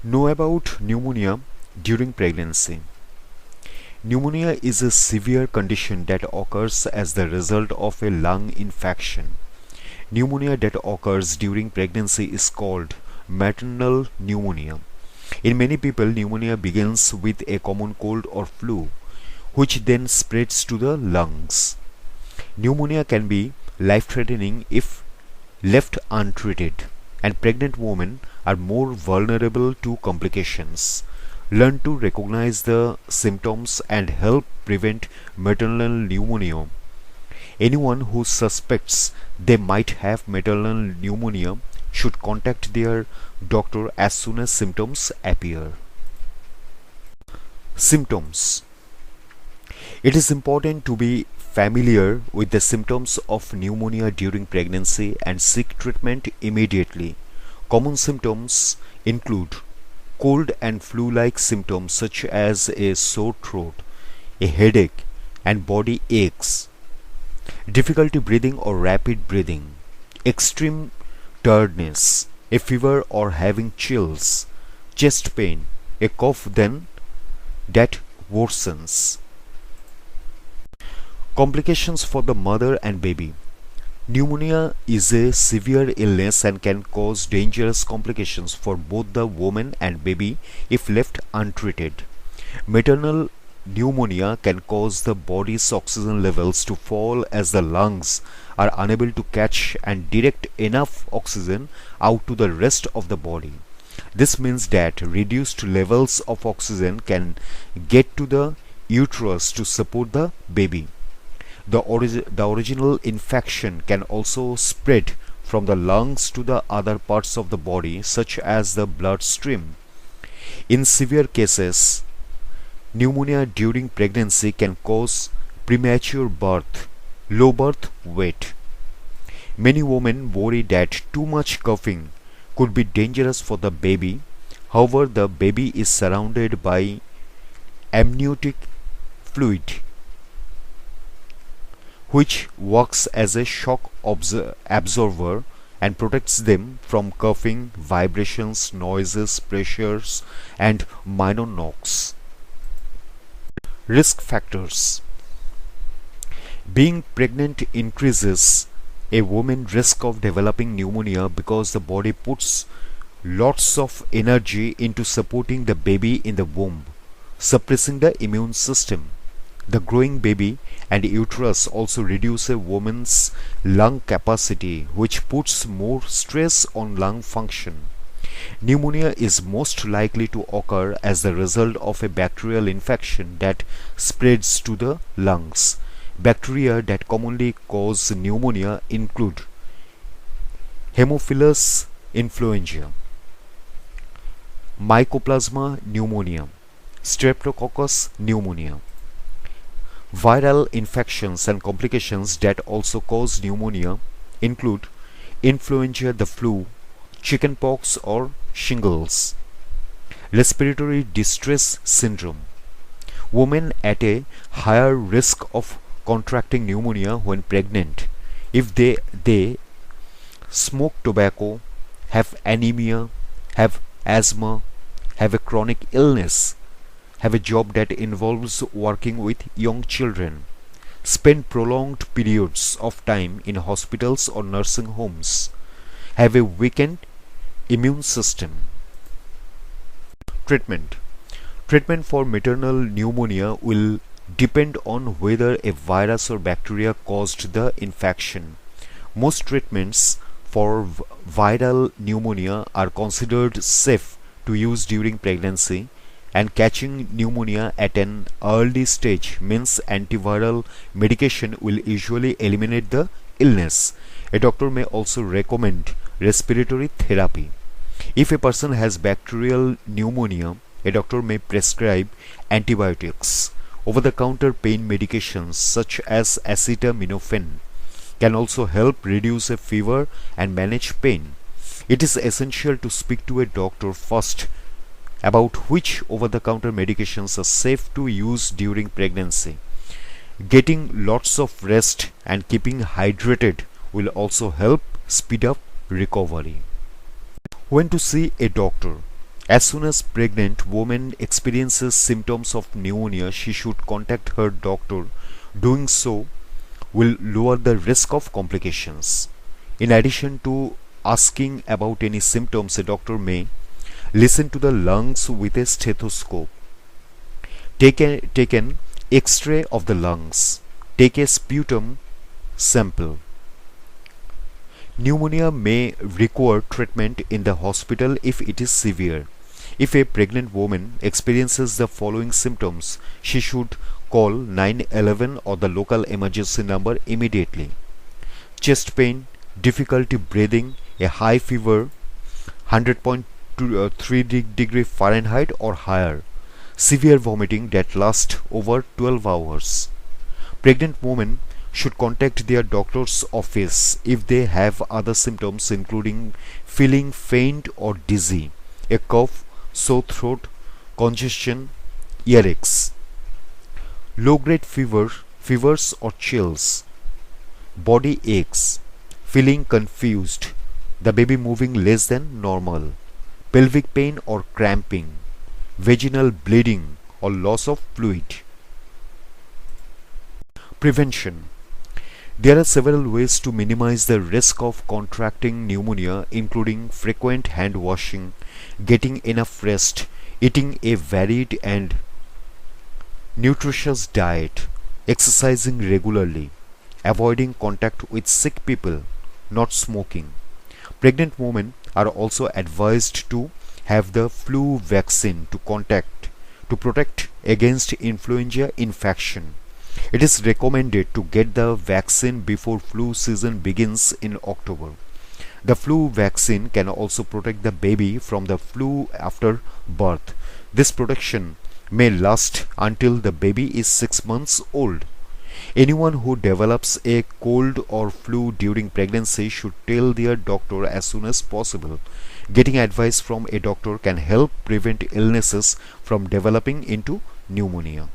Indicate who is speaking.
Speaker 1: Know about pneumonia during pregnancy. Pneumonia is a severe condition that occurs as the result of a lung infection. Pneumonia that occurs during pregnancy is called maternal pneumonia. In many people, pneumonia begins with a common cold or flu, which then spreads to the lungs. Pneumonia can be life-threatening if left untreated, and pregnant women are more vulnerable to complications. Learn to recognize the symptoms and help prevent maternal pneumonia. Anyone who suspects they might have maternal pneumonia should contact their doctor as soon as symptoms appear. Symptoms. It is important to be familiar with the symptoms of pneumonia during pregnancy and seek treatment immediately. Common symptoms include cold and flu-like symptoms such as a sore throat, a headache, and body aches, difficulty breathing or rapid breathing, extreme tiredness, a fever or having chills, chest pain, a cough then that worsens. Complications for the mother and baby. Pneumonia is a severe illness and can cause dangerous complications for both the woman and baby if left untreated. Maternal pneumonia can cause the body's oxygen levels to fall as the lungs are unable to catch and direct enough oxygen out to the rest of the body. This means that reduced levels of oxygen can get to the uterus to support the baby. The original infection can also spread from the lungs to the other parts of the body, such as the bloodstream. In severe cases, pneumonia during pregnancy can cause premature birth, low birth weight. Many women worry that too much coughing could be dangerous for the baby. However, the baby is surrounded by amniotic fluid, which works as a shock absorber and protects them from coughing, vibrations, noises, pressures, and minor knocks. Risk factors. Being pregnant increases a woman's risk of developing pneumonia because the body puts lots of energy into supporting the baby in the womb, suppressing the immune system. The growing baby and uterus also reduce a woman's lung capacity, which puts more stress on lung function. Pneumonia is most likely to occur as the result of a bacterial infection that spreads to the lungs. Bacteria that commonly cause pneumonia include Haemophilus influenza, Mycoplasma pneumonia, Streptococcus pneumonia. Viral infections and complications that also cause pneumonia include influenza, the flu, chickenpox or shingles. Respiratory distress syndrome. Women at a higher risk of contracting pneumonia when pregnant if they smoke tobacco, have anemia, have asthma, have a chronic illness, have a job that involves working with young children, spend prolonged periods of time in hospitals or nursing homes, have a weakened immune system. Treatment. Treatment for maternal pneumonia will depend on whether a virus or bacteria caused the infection. Most treatments for viral pneumonia are considered safe to use during pregnancy, and catching pneumonia at an early stage means antiviral medication will usually eliminate the illness. A doctor may also recommend respiratory therapy. If a person has bacterial pneumonia, a doctor may prescribe antibiotics. Over-the-counter pain medications such as acetaminophen can also help reduce a fever and manage pain. It is essential to speak to a doctor first about which over-the-counter medications are safe to use during pregnancy. Getting lots of rest and keeping hydrated will also help speed up recovery. When to see a doctor. As soon as pregnant woman experiences symptoms of pneumonia, she should contact her doctor. Doing so will lower the risk of complications. In addition to asking about any symptoms, a doctor may listen to the lungs with a stethoscope, take an X-ray of the lungs, take a sputum sample. Pneumonia may require treatment in the hospital if it is severe. If a pregnant woman experiences the following symptoms, she should call 911 or the local emergency number immediately. Chest pain, difficulty breathing, a high fever, 100.3 degree Fahrenheit or higher, severe vomiting that lasts over 12 hours. Pregnant women should contact their doctor's office if they have other symptoms including feeling faint or dizzy, a cough, sore throat, congestion, earaches, low-grade fevers or chills, body aches, feeling confused, the baby moving less than normal, pelvic pain or cramping, vaginal bleeding or loss of fluid. Prevention. There are several ways to minimize the risk of contracting pneumonia, including frequent hand washing, getting enough rest, eating a varied and nutritious diet, exercising regularly, avoiding contact with sick people, not smoking. Pregnant women are also advised to have the flu vaccine to protect against influenza infection. It is recommended to get the vaccine before flu season begins in October. The flu vaccine can also protect the baby from the flu after birth. This protection may last until the baby is 6 months old. Anyone who develops a cold or flu during pregnancy should tell their doctor as soon as possible. Getting advice from a doctor can help prevent illnesses from developing into pneumonia.